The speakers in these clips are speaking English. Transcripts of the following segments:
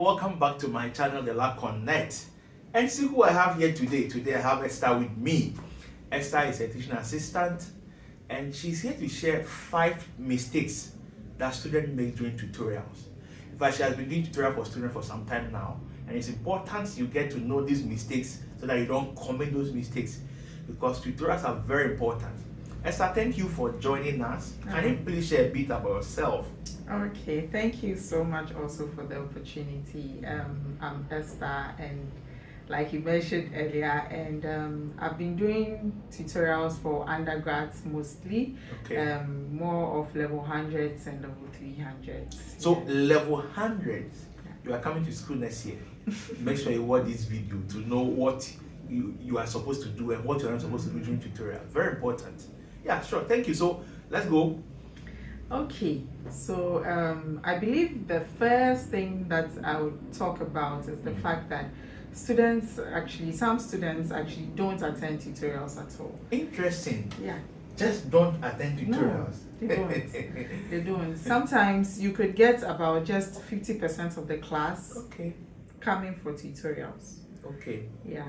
Welcome back to my channel, Dela-Connect. And see who I have here today. Today I have Esther with me. Esther is a teaching assistant and she's here to share 5 mistakes that students make during tutorials. In fact, she has been doing tutorial for students for some time now, and it's important you get to know these mistakes so that you don't commit those mistakes, because tutorials are very important. Esther, thank you for joining us. Can you please share a bit about yourself? Okay, thank you so much also for the opportunity. I'm Esther, and like you mentioned earlier, and I've been doing tutorials for undergrads mostly, Okay. more of level 100s and level 300s. So level 100s, you are coming to school next year. Make sure you watch this video to know what you are supposed to do and what you are not supposed to do during tutorial. Very important. Yeah, sure. Thank you. So let's go. Okay, so I believe the first thing that I would talk about is the fact that some students actually don't attend tutorials at all. Interesting. Yeah. Just don't attend tutorials. No, they don't. They don't. Sometimes you could get about just 50% of the class coming for tutorials. Okay. Yeah.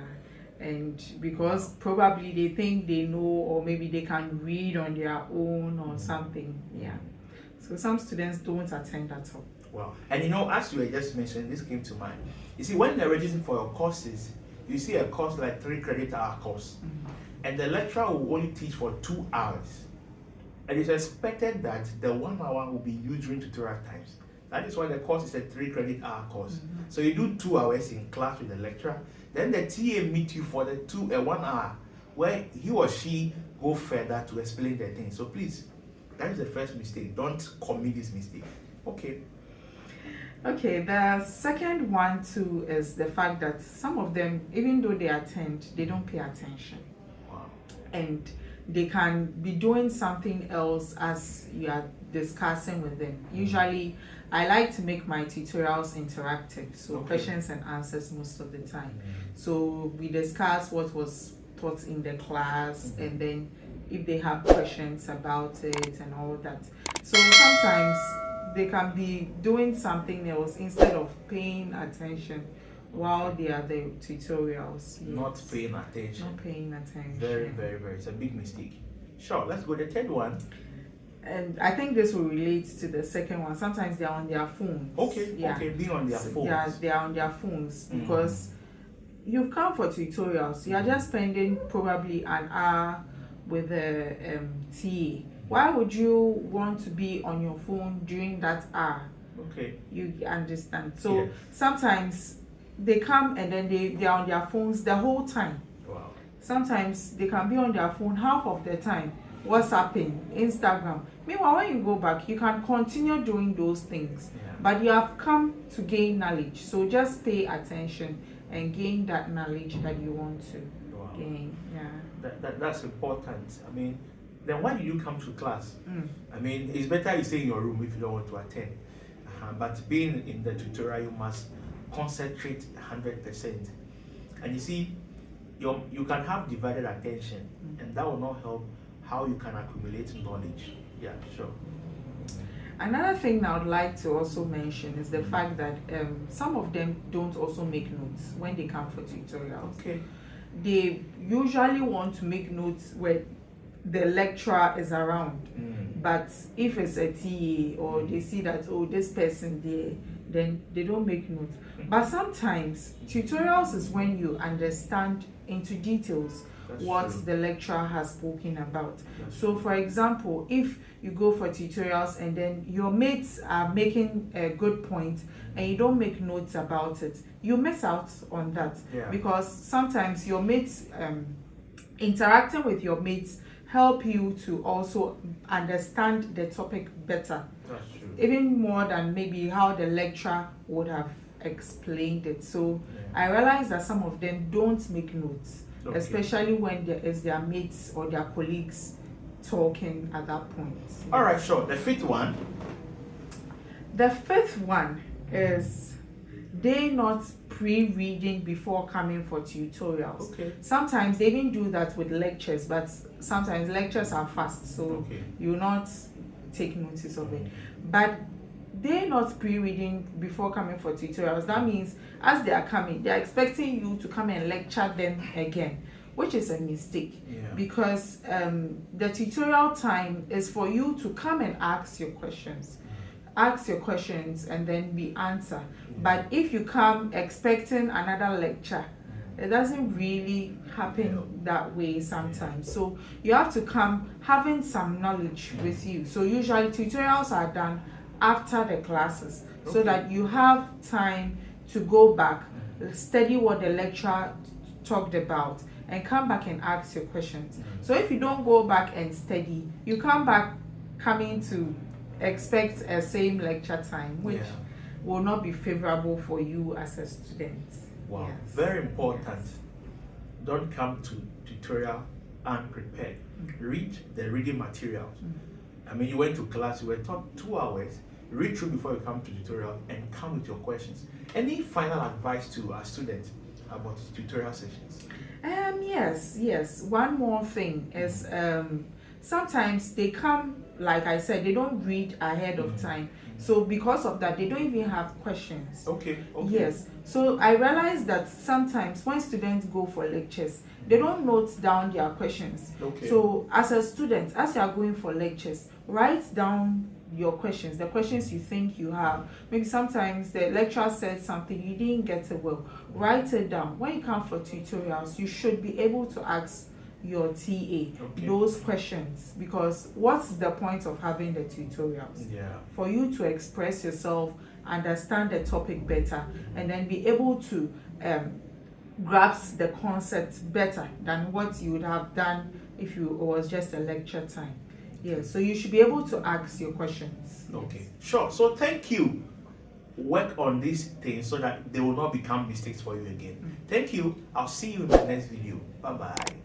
And because probably they think they know, or maybe they can read on their own or something. Yeah. So some students don't attend at all. Wow. And as you were just mentioning, this came to mind. You see, when they're registering for your courses, you see a course like 3 credit hour course, and the lecturer will only teach for 2 hours. And it's expected that the 1 hour will be used during tutorial times. That is why the course is a 3 credit hour course. So you do 2 hours in class with the lecturer, then the TA meet you for the 1 hour where he or she go further to explain the thing. So please, that is the first mistake. Don't commit this mistake. Okay. Okay, the second one too is the fact that some of them, even though they attend, they don't pay attention. Wow. And they can be doing something else as you are discussing with them. Usually, I like to make my tutorials interactive, so questions and answers most of the time. So we discuss what was taught in the class, and then if they have questions about it and all that. So sometimes they can be doing something else instead of paying attention while they are the tutorials. Yes. Not paying attention. Not paying attention. Very, very, very. It's a big mistake. Sure, let's go to the third one. And I think this will relate to the second one. Sometimes they are on their phones. Okay, being on their phones. They are on their phones because you've come for tutorials. You are just spending probably an hour with the TA. Why would you want to be on your phone during that hour? Okay. You understand. So sometimes they come and then they are on their phones the whole time. Wow. Sometimes they can be on their phone half of the time, WhatsApping, Instagram. Meanwhile, when you go back, you can continue doing those things. But you have come to gain knowledge. So just pay attention and gain that knowledge that you want to gain. Yeah. That's important. I mean, then why do you come to class? I mean, it's better you stay in your room if you don't want to attend. But being in the tutorial, you must concentrate 100%. And you see, you can have divided attention, and that will not help how you can accumulate knowledge. Yeah, sure. Another thing I would like to also mention is the fact that some of them don't also make notes when they come for tutorials. Okay. They usually want to make notes where the lecturer is around. But if it's a TA or they see that, this person there, then they don't make notes. But sometimes tutorials is when you understand into details what the lecturer has spoken about. So for example, if you go for tutorials and then your mates are making a good point and you don't make notes about it, you miss out on that. Because sometimes your mates, interacting with your mates, help you to also understand the topic better. That's true. Even more than maybe how the lecturer would have explained it. So I realize that some of them don't make notes, especially when there is their mates or their colleagues talking at that point. All right, sure. The fifth one. The fifth one is they not pre-reading before coming for tutorials. Sometimes they even do that with lectures, but sometimes lectures are fast, so you not take notice of it. But they're not pre-reading before coming for tutorials, that means as they are coming, they're expecting you to come and lecture them again, which is a mistake. Because the tutorial time is for you to come and ask your questions. Ask your questions and then be answered. But if you come expecting another lecture, it doesn't really happen that way sometimes. So you have to come having some knowledge with you. So usually tutorials are done after the classes, so that you have time to go back, study what the lecturer talked about, and come back and ask your questions. So if you don't go back and study, you come back coming to expect a same lecture time, which will not be favorable for you as a student. Wow, very important. Don't come to tutorial unprepared. Read the reading materials. I mean, you went to class, you were taught 2 hours. Read through before you come to tutorial and come with your questions. Any final advice to our students about tutorial sessions? Yes. One more thing is sometimes they come, like I said, they don't read ahead of time. So because of that, they don't even have questions. Okay. Yes. So I realize that sometimes when students go for lectures, they don't note down their questions. So as a student, as you are going for lectures, write down your questions, the questions you think you have. Maybe sometimes the lecturer said something, you didn't get it well. Write it down. When you come for tutorials, you should be able to ask your TA those questions, because what's the point of having the tutorials? For you to express yourself, understand the topic better, and then be able to grasp the concept better than what you would have done if it was just a lecture time. So you should be able to ask your questions. Sure. So thank you. Work on these things so that they will not become mistakes for you again. Thank you. I'll see you in the next video. Bye-bye.